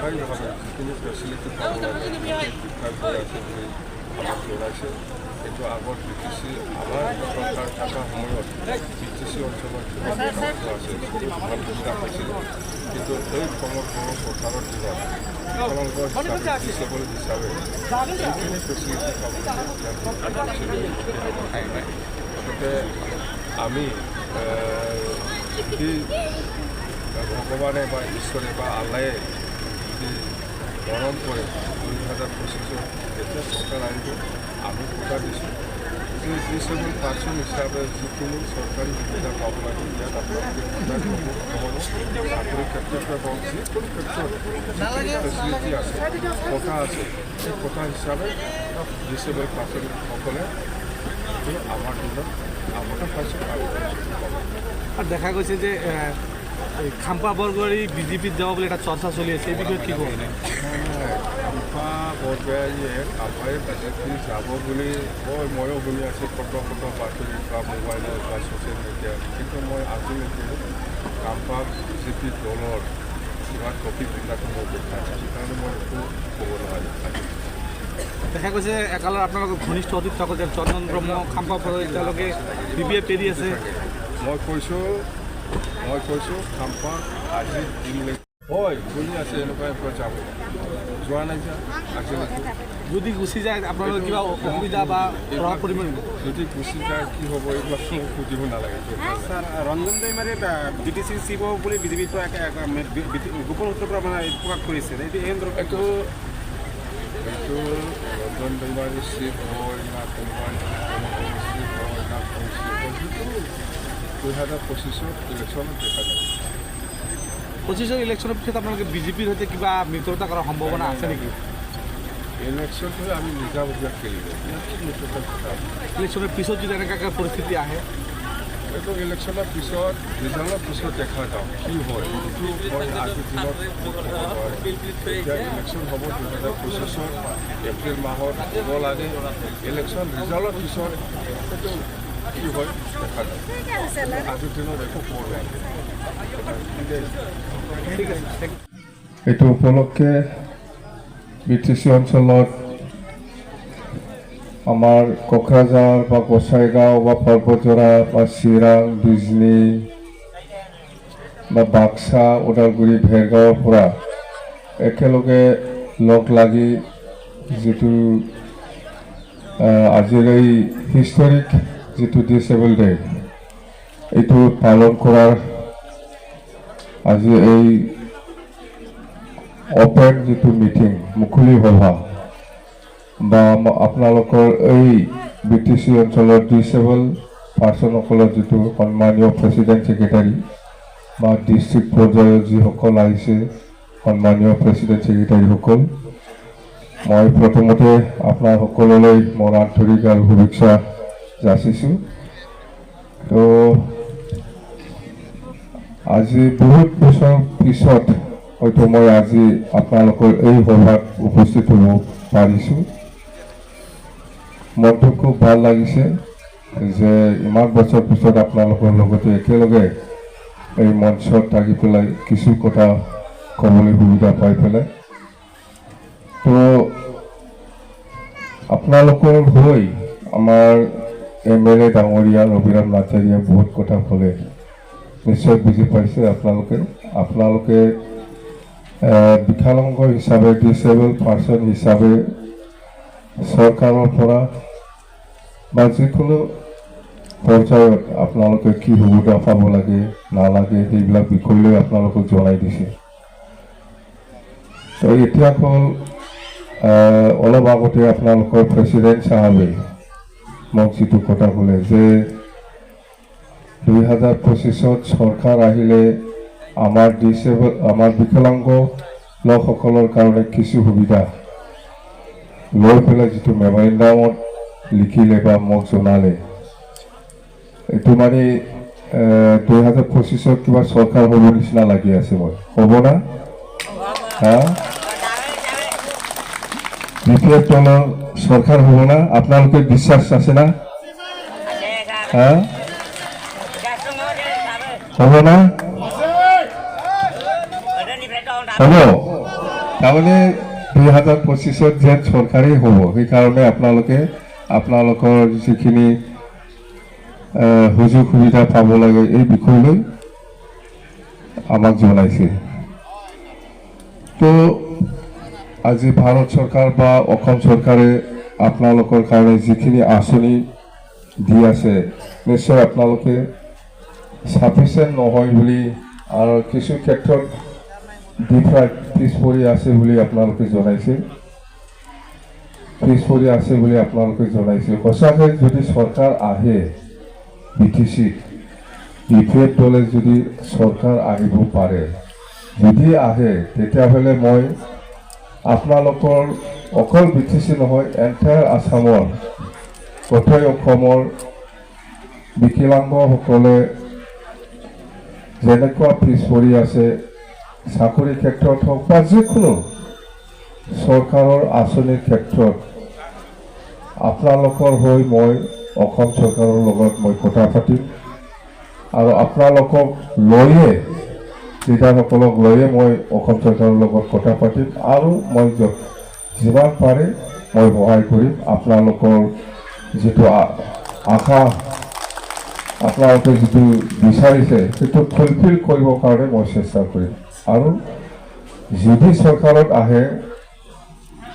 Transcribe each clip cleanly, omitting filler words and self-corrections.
সরকারিভাবে যিখিনি ফেচিলিটি পাব লাগে ঠিকঠাক হৈ আছে বুলি আমাক জনাইছে। কিন্তু আগত BTC আমাৰ চৰকাৰ থকা সময়ত BTC অঞ্চলত যিমান কামটো আছে চবেই ভাল সুবিধা পাইছিল। কিন্তু এই সমগ্ৰ চৰকাৰৰ দিনত বিকলাংগ হিচাপে ডিচেবল হিচাপে যিখিনি ফেচিলিটি পাব লাগে গতিকে আমি যদি ভগৱানে বা ঈশ্বৰে বা আল্লাহে যদি মৰম কৰে 2025 যেতিয়া চৰকাৰ আহিব আমি কথা দিছোঁ যে ডিচেবল পাৰ্চন হিচাপে যিকোনো চৰকাৰী সুবিধা পাব লাগে ইয়াত আপোনালোকে চাকৰি ক্ষেত্ৰতে হওক যিকোনো ক্ষেত্ৰত ফেচিলিটি আছে কথা আছে সেই কথা হিচাপে ডিচেবল পাৰ্চনসকলে আমাৰ দিনত আমোদা পাইছোঁ আৰ দেখা গেছে যে খাম্পা বৰগোহাঁই বিজেপিত যাব বলে একটা চৰ্চা চলি আছে এই বিষয়ে কি বলবেন? খাম্পা বৰগোহাঁইয়ে খাম্পাই বিজেপি যাব বুলি ময়ো শুনি আছোঁ কত বাতৰি বা মোবাইলত বা ছ'চিয়েল মিডিয়াত। কিন্তু মই আজিলৈকে খাম্পা বিজেপি দলৰ কিবা টপিকবিলাকো মই দেখা নাই, সেইকাৰণে মই একো ক'ব নোৱাৰিম। দেখা গৈছে একালৰ আপোনালোকৰ ঘনিষ্ঠ অতীত থাকোঁ যে চন্দন ব্ৰহ্ম খাম্পা বৰগোহাঁই তেওঁলোকে BBF পেৰি আছে। মই কৈছোঁ খাম্পা আজি দিনলৈকে হয় শুনি আছে এনেকুৱা যাব যোৱা নাই যে আজিলৈকে। যদি গুচি যায় আপোনালোকৰ কিবা অসুবিধা বা প্ৰভাৱ পৰিব নেকি? যদি গুচি যায় কি হ'ব এইবিলাক সুধিব নালাগে। Sir Ranjan Daimary BTC chief হ'ব বুলি বিজেপিৰ পৰা গোপন সূত্ৰৰ পৰা মানে প্ৰকাশ কৰিছে। এইটো ৰঞ্জন দৈমাৰী চিফ হয় না কোনোবা চিফ হয় না কোন চিফ হয় 2025 ইলেকশ্যনত দেখা যাব। 25 ইলেকশ্যনৰ পিছত আপোনালোকে বিজেপিৰ সৈতে কিবা মিত্ৰতা কৰাৰ সম্ভাৱনা আছে নেকি? ইলেকশ্যনটো আমি নিজাববীয়া খেলিব মিত্ৰতাৰ কথা। ইলেকশ্যনৰ পিছত যদি এনেকুৱা পৰিস্থিতি আহে এইটো ইলেকশ্যনৰ পিছত ৰিজাল্টৰ পিছত দেখা যাওঁ কি হয়। এইটো মই আজিৰ দিনত এতিয়া ইলেকশ্যন হ'ব 2025 এপ্ৰিল মাহত হ'ব লাগে। ইলেকশ্যন ৰিজাল্টৰ পিছত এইটো কি হয় দেখা যায়। আজিৰ দিনত একো ক'ব লাগে। ঠিক আছে। এইটো উপলক্ষে BTC অঞ্চলত আমাৰ কোকৰাঝাৰ বা গোসাইগাঁও বা পৰ্বতজৰা বা চিৰাং বিজনী বা বাক্সা ওদালগুৰি ভেৰগাঁৱৰ পৰা একেলগে লগ লাগি যিটো আজিৰ এই হিষ্টৰিক যিটো ডিচেবল ডে এইটো পালন কৰাৰ আজি এই অপেন যিটো মিটিং মুকলি সভা বা আপোনালোকৰ এই BTC অঞ্চলৰ ডিচেবল পাৰ্চনসকলৰ যিটো সন্মানীয় প্ৰেচিডেণ্ট ছেক্ৰেটাৰী বা ডিষ্ট্ৰিক্ট পৰ্যায়ৰ যিসকল আহিছে সন্মানীয় প্ৰেচিডেণ্ট ছেক্ৰেটাৰীসকল, মই প্ৰথমতে আপোনাৰ সকলোলৈ মোৰ আন্তৰিক আৰু শুভেচ্ছা যাচিছোঁ। তো আজি বহুত বছৰ পিছত হয়তো মই আজি আপোনালোকৰ এই সভাত উপস্থিত হ'ব পাৰিছোঁ। মনটো খুব ভাল লাগিছে যে ইমান বছৰ পিছত আপোনালোকৰ লগতে একেলগে এই মঞ্চত থাকি পেলাই কিছু কথা ক'বলৈ সুবিধা পাই পেলাই। তো আপোনালোকৰ হৈ আমাৰ MLA ডাঙৰীয়া ৰবিৰাম নাৰ্জাৰীয়ে বহুত কথা ক'লে, নিশ্চয় বুজি পাইছে আপোনালোকে বিকলাংগ হিচাপে ডিচেবল পাৰ্চন হিচাপে চৰকাৰৰ পৰা বা যিকোনো পৰ্যায়ত আপোনালোকে কি সুবিধা পাব লাগে নালাগে সেইবিলাক বিষয় লৈ আপোনালোকক জনাই দিছে। তো এতিয়া হ'ল অলপ আগতে আপোনালোকৰ প্ৰেচিডেণ্ট চাহাবে মোক যিটো কথা ক'লে যে 2025 চৰকাৰ আহিলে আমাৰ বিকলাংগ লোকসকলৰ কাৰণে কিছু সুবিধা লৈ পেলাই যিটো মেমৰেণ্ডামত লিখিলে বা মোক জনালে, এইটো মানে 2025 কিবা চৰকাৰ হ'ব নিচিনা লাগি আছে। মই হ'ব না BPF দলৰ চৰকাৰ হ'ব না? আপোনালোকে বিশ্বাস আছে না? হ'ব না? হ'ব তাৰমানে 2025 যেন চৰকাৰেই হ'ব, সেইকাৰণে আপোনালোকৰ যিখিনি সুযোগ সুবিধা পাব লাগে এই বিষয়লৈ আমাক জনাইছে। তো আজি ভাৰত চৰকাৰ বা অসম চৰকাৰে আপোনালোকৰ কাৰণে যিখিনি আঁচনি দি আছে, নিশ্চয় আপোনালোকে সাফিচিয়েণ্ট নহয় বুলি আৰু কিছু ক্ষেত্ৰত পিছ পৰি আছে বুলি আপোনালোকে জনাইছে। সঁচাকৈ যদি চৰকাৰ আহে BTC BPF দলে যদি চৰকাৰ আহিব পাৰে, যদি আহে তেতিয়াহ'লে মই আপোনালোকৰ অকল BTC নহয়, এণ্টায়াৰ আসামৰ গোটেই অসমৰ বিকলাংগসকলে যেনেকুৱা পিছ পৰি আছে চাকৰি ক্ষেত্ৰত হওক বা যিকোনো চৰকাৰৰ আঁচনিৰ ক্ষেত্ৰত আপোনালোকৰ হৈ মই অসম চৰকাৰৰ লগত মই কথা পাতিম আৰু আপোনালোকক লৈয়ে লিডাৰসকলক লৈয়ে মই অসম চৰকাৰৰ লগত কথা পাতিম আৰু মই যিমান পাৰে মই সহায় কৰিম। আপোনালোকৰ যিটো আশা আপোনালোকে যিটো বিচাৰিছে সেইটো ফুলফিল কৰিবৰ কাৰণে মই চেষ্টা কৰিম আৰু যদি চৰকাৰত আহে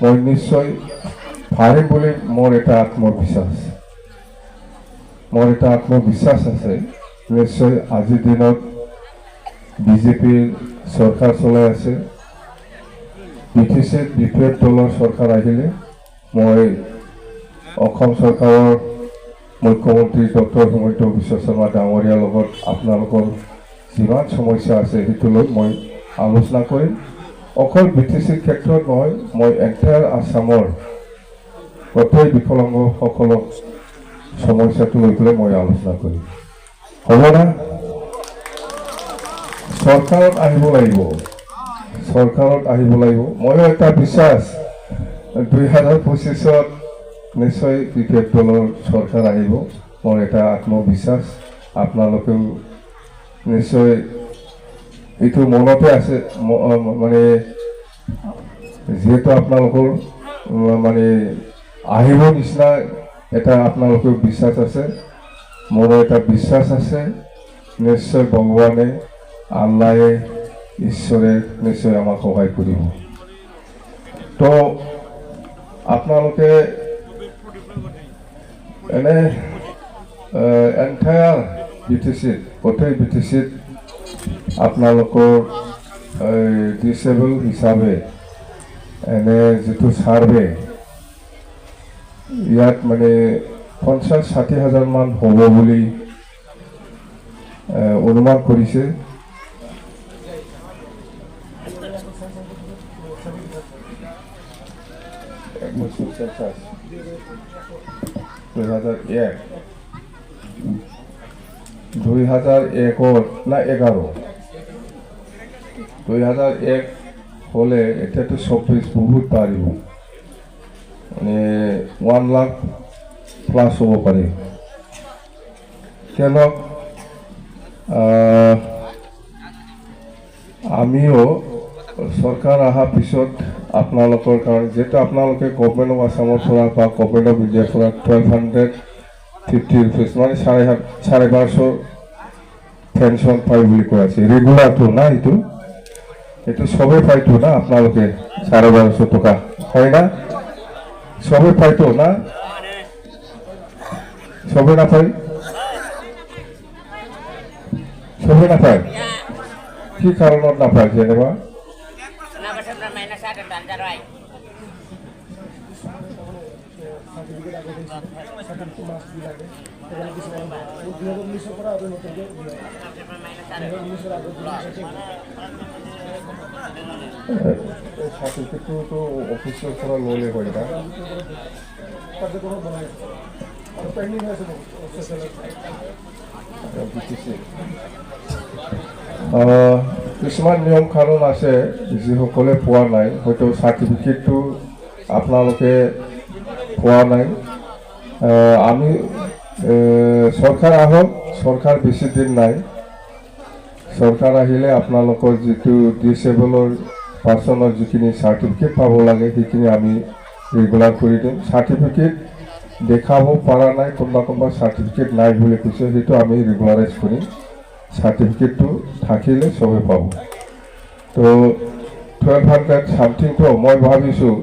মই নিশ্চয় পাৰিম বুলি মোৰ এটা আত্মবিশ্বাস আছে। নিশ্চয় আজিৰ দিনত বিজেপিৰ চৰকাৰ চলাই আছে, BTC BPF দলৰ চৰকাৰ আহিলে মই অসম চৰকাৰৰ মুখ্যমন্ত্ৰী ডক্টৰ হিমন্ত বিশ্ব শৰ্মা ডাঙৰীয়াৰ লগত আপোনালোকৰ যিমান সমস্যা আছে সেইটো লৈ মই আলোচনা কৰিম। অকল BTCৰ ক্ষেত্ৰত নহয়, মই এণ্টায়াৰ আসামৰ গোটেই বিকলাংগসকলক সমস্যাটো লৈ পেলাই মই আলোচনা কৰিম। হ'ব না? চৰকাৰত আহিব লাগিব। ময়ো এটা বিশ্বাস 2025 নিশ্চয় BPF দলৰ চৰকাৰ আহিব, মোৰ এটা আত্মবিশ্বাস। আপোনালোকেও নিশ্চয় এইটো মনতে আছে, মানে যিহেতু আপোনালোকৰ মানে আহিব নিচিনা এটা আপোনালোকৰ বিশ্বাস আছে, মোৰো এটা বিশ্বাস আছে। নিশ্চয় ভগৱানে, আল্লাহে, ঈশ্বৰে নিশ্চয় আমাক সহায় কৰিব। তো আপোনালোকে এনে এণ্টায়াৰ গোটেই BTCত আপোনালোকৰ ডিচেবল হিচাপে এনে যিটো ছাৰ্ভে ইয়াত মানে 50-60 হাজাৰ মান হ'ব বুলি অনুমান কৰিছে। সেন্সাস 2001 না 2001 হলে এতিয়াতো 24 বহুত বাঢ়িব, মানে 1 লাখ প্লাছ হ'ব পাৰে। কিয়নো আমিও চৰকাৰ অহাৰ পিছত আপোনালোকৰ কাৰণে যেহেতু আপোনালোকে গভৰ্ণমেণ্ট অফ আসামৰ পৰা বা গভৰ্ণমেণ্ট অফ ইণ্ডিয়াৰ পৰা 1250 rupees মানে 1250 পেঞ্চন পাই বুলি কৈ আছে। ৰেগুলাৰটো না, এইটো চবেই পাইতো না, আপোনালোকে 1250 টকা হয় না? চবেই পাইতো না? চবেই নাপায়? চবেই নাপায়? কি কাৰণত নাপায় যেনিবা? সাৰ্টিফিকেটটো অফিচৰ পৰা ল'লে হয় না? কিছুমান নিয়ম কানুন আছে যিসকলে পোৱা নাই, হয়তো চাৰ্টিফিকেটটো আপোনালোকে পোৱা নাই। আমি চৰকাৰ আহক, চৰকাৰ বেছি দিন নাই, চৰকাৰ আহিলে আপোনালোকৰ যিটো ডিচেবলৰ পাৰ্চনৰ যিখিনি চাৰ্টিফিকেট পাব লাগে সেইখিনি আমি ৰেগুলাৰ কৰি দিম। চাৰ্টিফিকেট দেখাব পৰা নাই, কোনোবা চাৰ্টিফিকেট নাই বুলি কৈছে, সেইটো আমি ৰেগুলাৰাইজ কৰিম। চাৰ্টিফিকেটটো থাকিলে চবেই পাব। তো 1200 চামথিংটো মই ভাবিছোঁ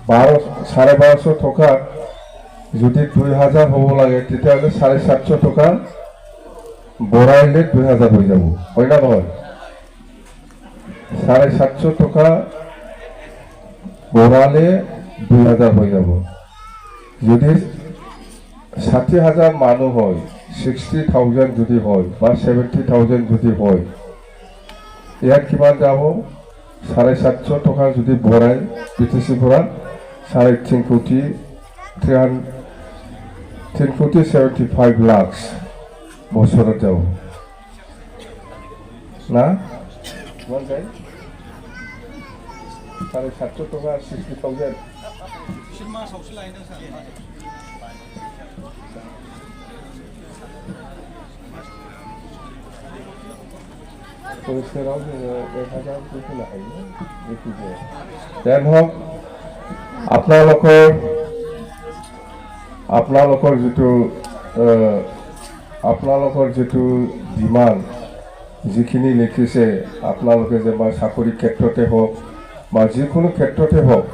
12,500 টকা যদি 2000 হ'ব লাগে, তেতিয়াহ'লে 750 টকা বঢ়াইলে 2000 হৈ যাব, হয় না নহয়? 750 টকা বঢ়ালে 2000 হৈ যাব। যদি 60,000 মানুহ হয়, 60,000 যদি হয় বা 70,000 যদি হয়, ইয়াত কিমান যাব? 750 টকা যদি বঢ়াই BTCৰ পৰা 375 লাখ বছৰত যাব না? কিমান যায়? 750 টকা 60,000 আপোনালোকৰ যিটো ডিমাণ্ড যিখিনি লিখিছে, আপোনালোকে যে বা চাকৰি ক্ষেত্ৰতে হওক বা যিকোনো ক্ষেত্ৰতে হওক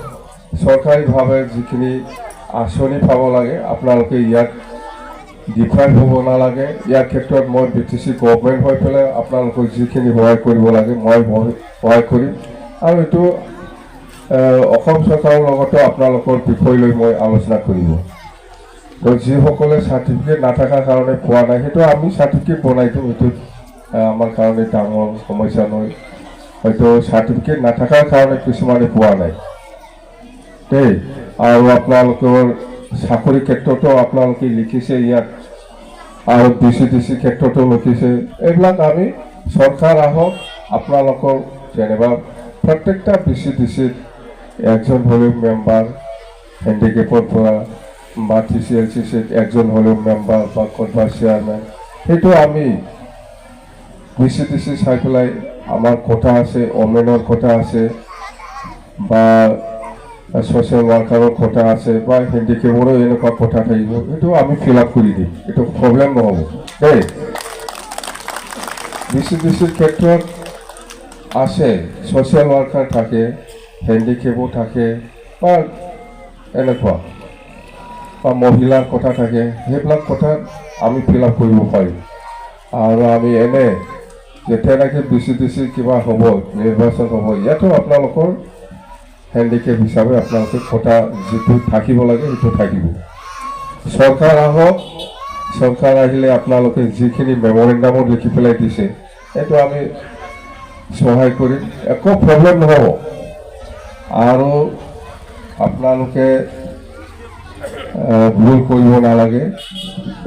চৰকাৰীভাৱে যিখিনি আঁচনি পাব লাগে, আপোনালোকে ইয়াত ডিফাৰেণ্ট হ'ব নালাগে। ইয়াৰ ক্ষেত্ৰত মই BTC গভৰ্ণমেণ্ট হৈ পেলাই আপোনালোকক যিখিনি সহায় কৰিব লাগে মই সহায় কৰিম। আৰু এইটো অসম চৰকাৰৰ লগতো আপোনালোকৰ বিষয় লৈ মই আলোচনা কৰিব। তো যিসকলে চাৰ্টিফিকেট নাথাকাৰ কাৰণে পোৱা নাই, সেইটো আমি চাৰ্টিফিকেট বনাই দিওঁ। এইটো আমাৰ কাৰণে ডাঙৰ সমস্যা নহয়। হয়তো চাৰ্টিফিকেট নাথাকাৰ কাৰণে কিছুমানে পোৱা নাই দেই। আৰু আপোনালোকৰ চাকৰি ক্ষেত্ৰতো আপোনালোকে লিখিছে ইয়াত, আৰু BCTC ক্ষেত্ৰতো লিখিছে। এইবিলাক আমি চৰকাৰ আহক, আপোনালোকৰ যেনিবা প্ৰত্যেকটা BCTCত একজন হ'লেও মেম্বাৰ হেণ্ডিকেপৰ পৰা বা TCLCCত একজন হ'লেও মেম্বাৰ বা ক'ৰবাৰ চেয়াৰমেন, সেইটো আমি BCTC চাই পেলাই আমাৰ কোটা আছে, ওমেনৰ কোটা আছে বা ছ'চিয়েল ৱাৰ্কাৰৰ কোটা আছে বা হেণ্ডিকেপৰো এনেকুৱা কোটা থাকিব, সেইটো আমি ফিল আপ কৰি দিম, এইটো প্ৰব্লেম নহ'ব দেই। BCTCৰ ক্ষেত্ৰত আছে, ছ'চিয়েল ৱাৰ্কাৰ থাকে, হেণ্ডিকেপো থাকে বা এনেকুৱা বা মহিলাৰ কথা থাকে, সেইবিলাক কথা আমি ফিল আপ কৰিব পাৰিম। আৰু আমি এনে যেতিয়া নেকি BCTC কিবা হ'ব, নিৰ্বাচন হ'ব, ইয়াতো আপোনালোকৰ হেণ্ডিকেপ হিচাপে আপোনালোকে কোটা যিটো থাকিব লাগে সেইটো থাকিব। চৰকাৰ আহক, চৰকাৰ আহিলে আপোনালোকে যিখিনি মেমৰেণ্ডামত লিখি পেলাই দিছে, সেইটো আমি সহায় কৰিম, একো প্ৰব্লেম নহ'ব। আৰু আপোনালোকে ভুল কৰিব নালাগে,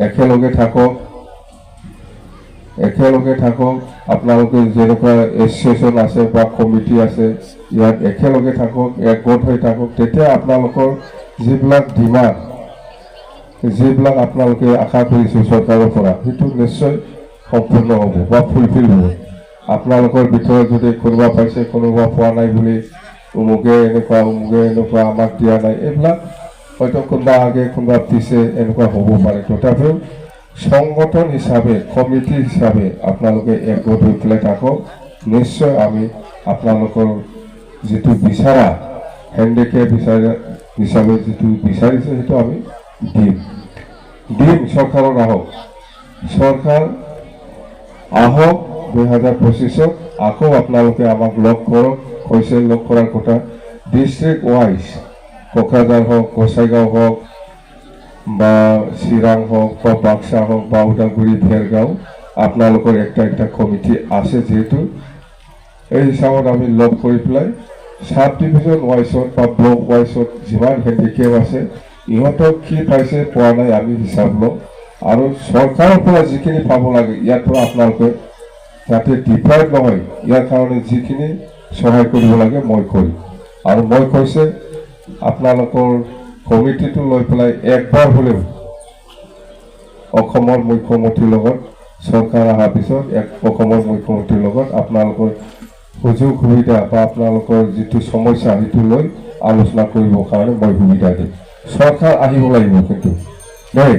একেলগে থাকক। আপোনালোকে যেনেকুৱা এছ'চিয়েশ্যন আছে বা কমিটি আছে, ইয়াত একেলগে থাকক, একগোট হৈ থাকক। তেতিয়া আপোনালোকৰ যিবিলাক ডিমাণ্ড, যিবিলাক আপোনালোকে আশা কৰিছে চৰকাৰৰ পৰা, সেইটো নিশ্চয় সম্পূৰ্ণ হ'ব বা ফুলফিল হ'ব। আপোনালোকৰ ভিতৰত যদি কোনোবা পাইছে, কোনোবা পোৱা নাই বুলি, অমুকে এনেকুৱা আমাক দিয়া নাই, এইবিলাক হয়তো কোনোবা আগে কোনোবা পিছে এনেকুৱা হ'ব পাৰে। তথাপিও সংগঠন হিচাপে, কমিটি হিচাপে আপোনালোকে একগোট হৈ পেলাই থাকক। নিশ্চয় আমি আপোনালোকৰ যিটো বিচাৰা, হেণ্ডিকেপ হিচাপে যিটো বিচাৰিছে, সেইটো আমি দিম। চৰকাৰত আহক, চৰকাৰ আহক 2025-ত আকৌ আপোনালোকে আমাক লগ কৰক। কৈছে লগ কৰাৰ কথা, ডিষ্ট্ৰিক্ট ৱাইজ, কোকৰাঝাৰ হওক, গোসাইগাঁও হওক বা চিৰাং হওক বা বাক্সা হওক বা ওদালগুৰি, ভেৰগাঁও, আপোনালোকৰ একটা কমিটি আছে যিহেতু, এই হিচাপত আমি লগ কৰি পেলাই সাব ডিভিজন ৱাইজত বা ব্লক ৱাইজত যিমান হেণ্ডিকেপ আছে, ইহঁতক কি পাইছে পোৱা নাই আমি হিচাপ লওঁ। আৰু চৰকাৰৰ পৰা যিখিনি পাব লাগে, ইয়াৰ পৰা আপোনালোকে যাতে ডিফাৰেণ্ট নহয়, ইয়াৰ কাৰণে যিখিনি সহায় কৰিব লাগে মই কৰিম। আৰু মই কৈছে আপোনালোকৰ কমিটিটো লৈ পেলাই একবাৰ হ'লেও অসমৰ মুখ্যমন্ত্ৰীৰ লগত চৰকাৰ অহাৰ পিছত অসমৰ মুখ্যমন্ত্ৰীৰ লগত আপোনালোকৰ সুযোগ সুবিধা বা আপোনালোকৰ যিটো সমস্যা সেইটো লৈ আলোচনা কৰিবৰ কাৰণে মই সুবিধা দিম। চৰকাৰ আহিব লাগিব কিন্তু দেই।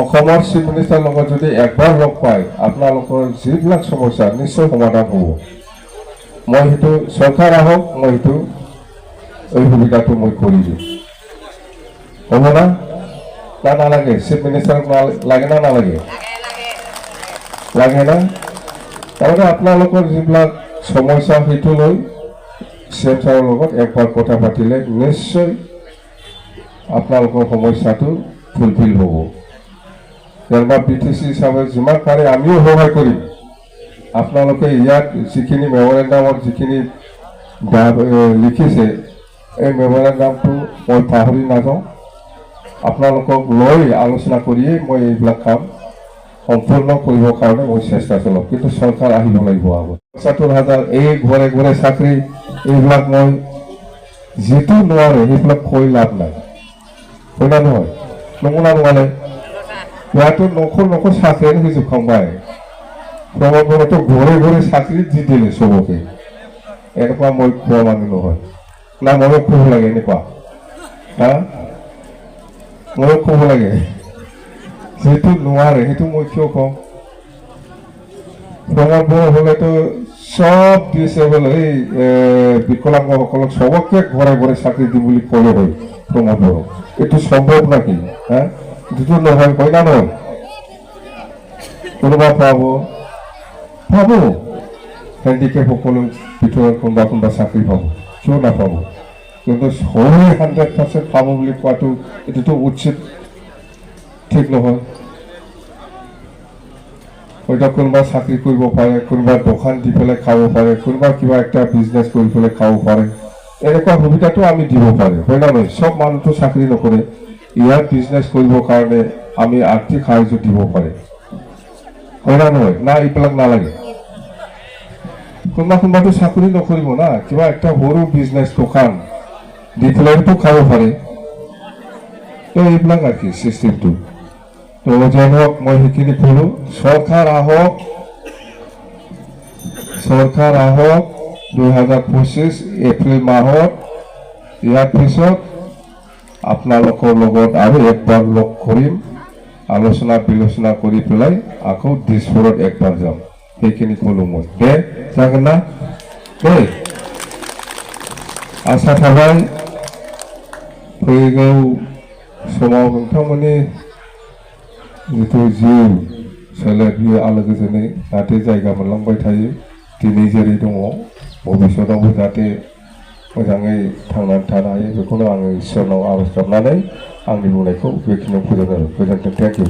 অসমৰ চিফ মিনিষ্টাৰৰ লগত যদি একবাৰ লগ পায় আপোনালোকৰ যিবিলাক সমস্যা নিশ্চয় সমাধান হ'ব। মই সেইটো চৰকাৰ আহক, মই সেইটো এই সুবিধাটো মই কৰি দিম। হ'ব না নালাগে? চিফ মিনিষ্টাৰক লাগে না নালাগে? লাগে না? তাৰমানে আপোনালোকৰ যিবিলাক সমস্যা সেইটো লৈ চিএম ছাৰৰ লগত একবাৰ কথা পাতিলে নিশ্চয় আপোনালোকৰ সমস্যাটো ফুলফিল হ'ব। যেনিবা BTC হিচাপে যিমান পাৰে আমিও সহায় কৰিম। আপোনালোকে ইয়াত যিখিনি মেমৰেণ্ডামত যিখিনি লিখিছে এই মেমৰেণ্ডামটো মই পাহৰি নাযাওঁ। আপোনালোকক লৈ আলোচনা কৰিয়েই মই এইবিলাক কাম সম্পূৰ্ণ কৰিবৰ কাৰণে মই চেষ্টা চলাম। কিন্তু চৰকাৰ আহিব লাগিব আগত। ৭৫,০০০ এই ঘৰে ঘৰে চাকৰি এইবিলাক মই যিটো নোৱাৰে সেইবিলাক কৈ লাভ নাই, হয় না নহয়? নমুনা নোৱাৰে ইয়াতো নখ চাকৰি সুযোগ প্ৰমোদতো ঘৰে ঘৰে চাকৰি দি দিলে চবকে। এনেকুৱা মই খোৱা মানুহ নহয় না, ময়ো খুব লাগে এনেকুৱা। ময়ো ক'ব লাগে যিটো নোৱাৰে সেইটো মই কিয় কওঁ? প্ৰমোদ বড়ো হ'লেতো চব ডিচেবল এই বিকলাংগসকলক চবকে ঘৰে ঘৰে চাকৰি দিম বুলি ক'লে হয় প্ৰমোদ বড়ো। এইটো সম্ভৱ নাকি? যিটো নহয়, হয় না নহয়? কোনোবা পাব হেণ্ডিকেপ সকলৰ ভিতৰত কোনোবা চাকৰি পাব, কিয় নাপাব? কিন্তু সৰুৱে 100% পাব বুলি কোৱাটো এইটোতো উচিত ঠিক নহয়। হয়তো কোনোবা চাকৰি কৰিব পাৰে, কোনোবা দোকান দি পেলাই খাব পাৰে, কোনোবা কিবা একটা বিজনেছ কৰি পেলাই খাব পাৰে। এনেকুৱা সুবিধাটো আমি দিব পাৰে, হয় না নহয়? চব মানুহতো চাকৰি নকৰে। ইয়াত বিজনেছ কৰিবৰ কাৰণে আমি আৰ্থিক সাহায্য দিব পাৰে, হয় না নহয়? না এইবিলাক নালাগে? কোনোবাটো চাকৰি নকৰিব না, কিবা একটা সৰু বিজনেছ দোকান দি পেলাইতো খাব পাৰে। তো এইবিলাক আর কি সিস্টেমটো। তো যাই হোক মই সেইখিনি কলো। সরকার আহক 2025 এপ্রিল মাহত। ইয়াৰ পিছত আপোনালোকৰ লগত আৰু একবাৰ লগ কৰিম, আলোচনা বিলোচনা কৰি পেলাই আকৌ দিছপুৰত একবাৰ যাম। সেইখিনি কলো মই। দে যাগोন না দেই? आसा थाबाय फैगौ समाव नोंथांमोननि जिथु जिउ सोलेर बियो आलो गोजोनै जाहाथे जायगा मोनलांबाय थायो। दिनै जेरै दङ भबिष्यतावबो जाहाथे मोजाङै थांनानै थानो हायो, बेखौनो आङो इसोरनाव आरज गाबनानै आंनि बुंनायखौ बेखिनियाव फोजोबो। गोजोन्थों। Thank you.